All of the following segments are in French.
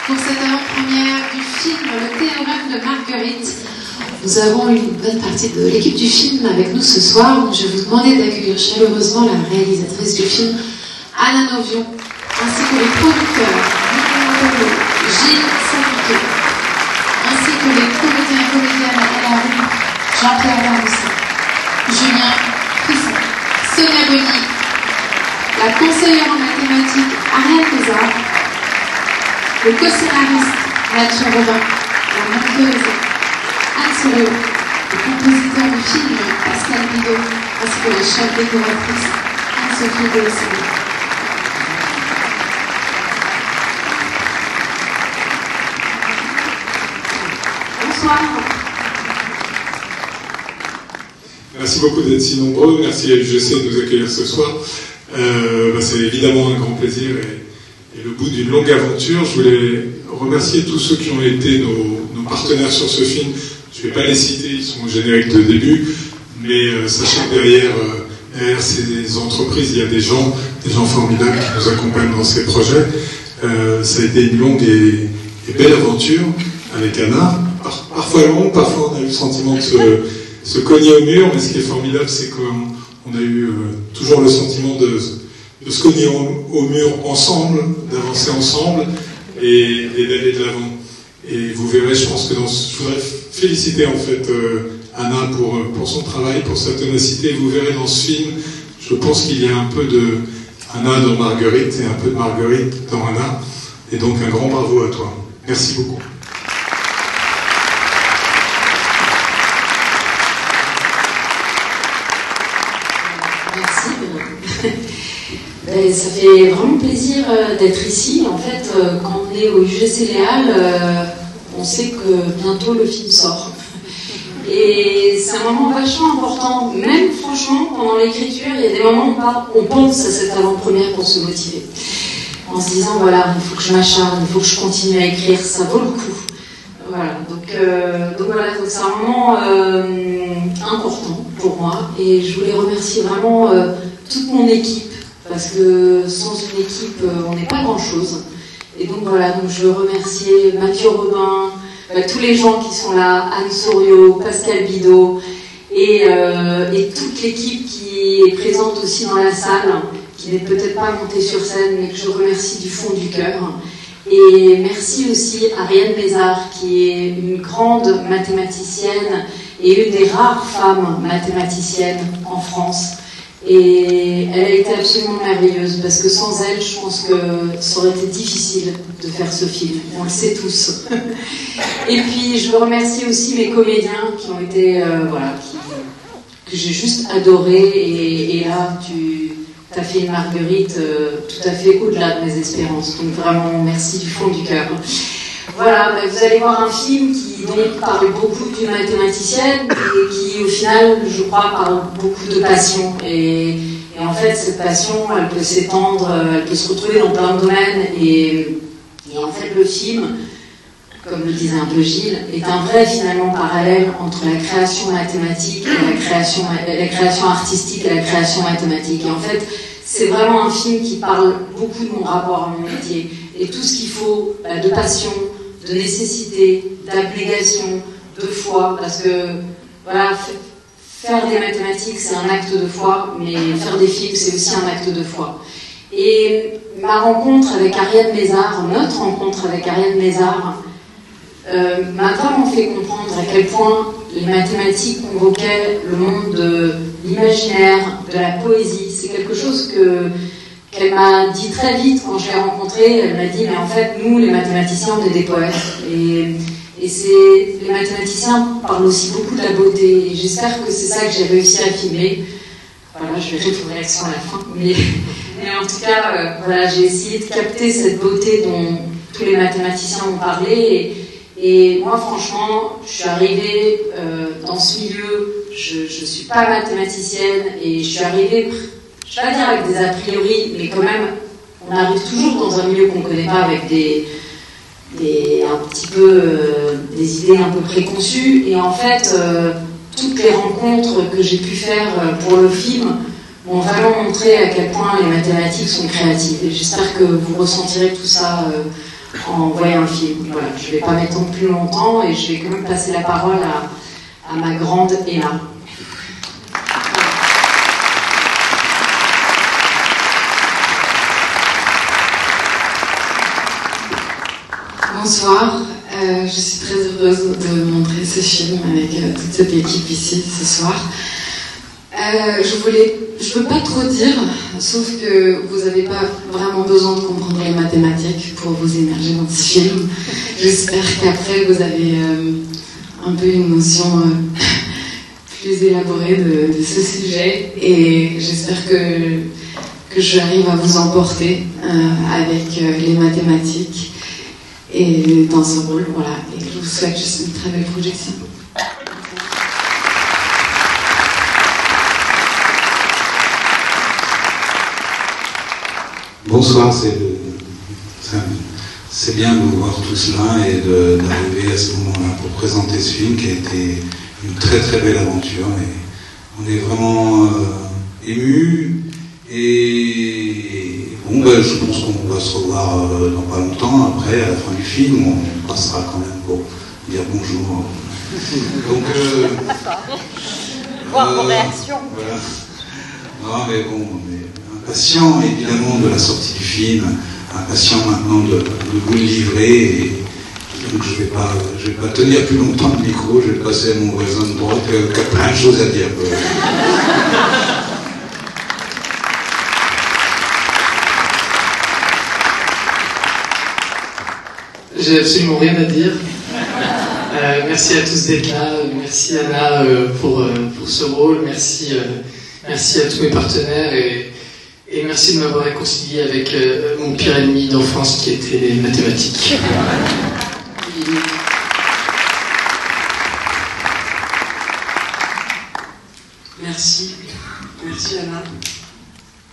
pour cette avant-première du film Le Théorème de Marguerite. Nous avons une bonne partie de l'équipe du film avec nous ce soir. Je vais vous demander d'accueillir chaleureusement la réalisatrice du film, Anna Novion, ainsi que les producteurs, Gilles Saputo, ainsi que les comédiens et comédiennes Ella Rue, Jean-Pierre Barboussin, Julien Frisson, Sonia Bonny, la conseillère en mathématiques Ariane Pézard, le co-scénariste Mathieu Robin, la monteuse Anne Soréo, le compositeur du film Pascal Bidot, ainsi que la chef décoratrice Anne-Sophie Delessani. Bonsoir. Merci beaucoup d'être si nombreux. Merci à l'UGC de nous accueillir ce soir. C'est évidemment un grand plaisir et le bout d'une longue aventure. Je voulais remercier tous ceux qui ont été nos partenaires sur ce film. Je ne vais pas les citer, ils sont au générique de début, mais sachez que derrière ces entreprises, il y a des gens formidables qui nous accompagnent dans ces projets. Ça a été une longue et belle aventure avec Anna. Parfois longue, parfois on a eu le sentiment de se cogner au mur, mais ce qui est formidable, c'est qu'on a eu toujours le sentiment de se cogner au mur ensemble, d'avancer ensemble et d'aller de l'avant. Et vous verrez, je pense que je voudrais féliciter en fait Anna pour son travail, pour sa ténacité. Vous verrez dans ce film, je pense qu'il y a un peu de Anna dans Marguerite et un peu de Marguerite dans Anna. Et donc un grand bravo à toi. Merci beaucoup. Ça fait vraiment plaisir d'être ici. En fait, quand on est au UGC Léal, on sait que bientôt le film sort. Et c'est un moment vachement important. Même franchement, pendant l'écriture, il y a des moments où on pense à cette avant-première pour se motiver. En se disant, voilà, il faut que je m'acharne, il faut que je continue à écrire, ça vaut le coup. Voilà, donc voilà, donc c'est un moment important pour moi. Et je voulais remercier vraiment toute mon équipe. Parce que sans une équipe, on n'est pas grand-chose. Et donc voilà, donc je veux remercier Mathieu Robin, tous les gens qui sont là, Anne Soréo, Pascal Bidot, et toute l'équipe qui est présente aussi dans la salle, qui n'est peut-être pas montée sur scène, mais que je remercie du fond du cœur. Et merci aussi à Ariane Pézard, qui est une grande mathématicienne et une des rares femmes mathématiciennes en France. Et elle a été absolument merveilleuse parce que sans elle, je pense que ça aurait été difficile de faire ce film. On le sait tous. Et puis, je veux remercier aussi mes comédiens qui ont été, que j'ai juste adoré. Et là, tu as fait une Marguerite tout à fait au-delà de mes espérances. Donc vraiment, merci du fond du cœur. Voilà, vous allez voir un film qui donc parle beaucoup d'une mathématicienne et qui, au final, je crois, parle beaucoup de passion. Et en fait, cette passion, elle peut s'étendre, elle peut se retrouver dans plein de domaines. Et en fait, le film, comme le disait un peu Gilles, est un vrai, finalement, parallèle entre la création mathématique et la création artistique et la création mathématique. Et en fait, c'est vraiment un film qui parle beaucoup de mon rapport à mon métier. Et tout ce qu'il faut de passion, de nécessité, d'abnégation, de foi, parce que voilà, faire des mathématiques c'est un acte de foi, mais faire des films c'est aussi un acte de foi. Et ma rencontre avec Ariane Pézard, notre rencontre avec Ariane Pézard, m'a vraiment fait comprendre à quel point les mathématiques convoquaient le monde de l'imaginaire, de la poésie. C'est quelque chose qu'elle m'a dit très vite quand je l'ai rencontrée. Elle m'a dit, mais en fait, nous, les mathématiciens, on est des poètes. Et les mathématiciens parlent aussi beaucoup de la beauté. Et j'espère que c'est ça que j'ai réussi à filmer. Voilà, je verrai vos réactions à la fin. Mais en tout cas, voilà, j'ai essayé de capter cette beauté dont tous les mathématiciens ont parlé. Et moi, franchement, je suis arrivée dans ce milieu. Je ne suis pas mathématicienne et je suis arrivée... Je ne vais pas dire avec des a priori, mais quand même, on arrive toujours dans un milieu qu'on ne connaît pas avec des idées un peu préconçues. Et en fait, toutes les rencontres que j'ai pu faire pour le film m'ont vraiment montré à quel point les mathématiques sont créatives. Et j'espère que vous ressentirez tout ça en voyant le film. Voilà, je ne vais pas m'étendre plus longtemps et je vais quand même passer la parole à ma grande Emma. Bonsoir, je suis très heureuse de montrer ce film avec toute cette équipe ici ce soir. Je veux pas trop dire, sauf que vous n'avez pas vraiment besoin de comprendre les mathématiques pour vous immerger dans ce film. J'espère qu'après vous avez un peu une notion plus élaborée de ce sujet, et j'espère que j'arrive à vous emporter avec les mathématiques et dans ce rôle, voilà, et je vous souhaite juste une très belle projection. Bonsoir, c'est bien de vous voir tous là et d'arriver à ce moment-là pour présenter ce film qui a été une très très belle aventure, et on est vraiment émus, et bon, je pense qu'on va se revoir dans pas longtemps après, à la fin du film, on passera quand même pour dire bonjour. Donc, voir vos réactions. Voilà. Non, mais bon, on est impatient évidemment de la sortie du film, impatient maintenant de vous le livrer, et donc je vais pas tenir plus longtemps le micro, je vais le passer à mon voisin de droite qui a plein de choses à dire. J'ai absolument rien à dire. Merci à tous d'être là, merci Anna pour ce rôle, merci à tous mes partenaires, et merci de m'avoir réconcilié avec mon pire ennemi d'enfance qui était les mathématiques. Merci Anna,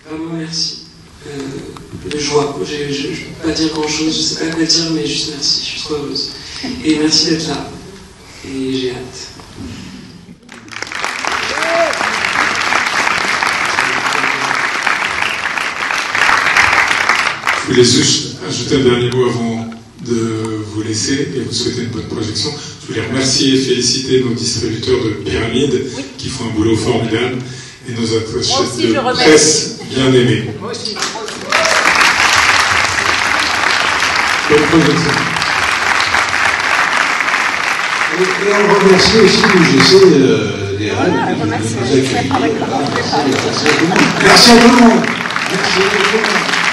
vraiment merci. De joie, je ne peux pas dire grand chose, je ne sais pas quoi dire, mais juste merci, je suis trop heureuse. Et merci d'être là, et j'ai hâte. Je voulais juste ajouter un dernier mot avant de vous laisser et vous souhaiter une bonne projection. Je voulais remercier et féliciter nos distributeurs de Pyramide qui font un boulot formidable, et nos attachés de presse bien aimés. Moi aussi. Bonne projection. Et on remercie aussi l'UGC des Halles qui nous accueille. Merci à tout le monde. Merci à tout le monde.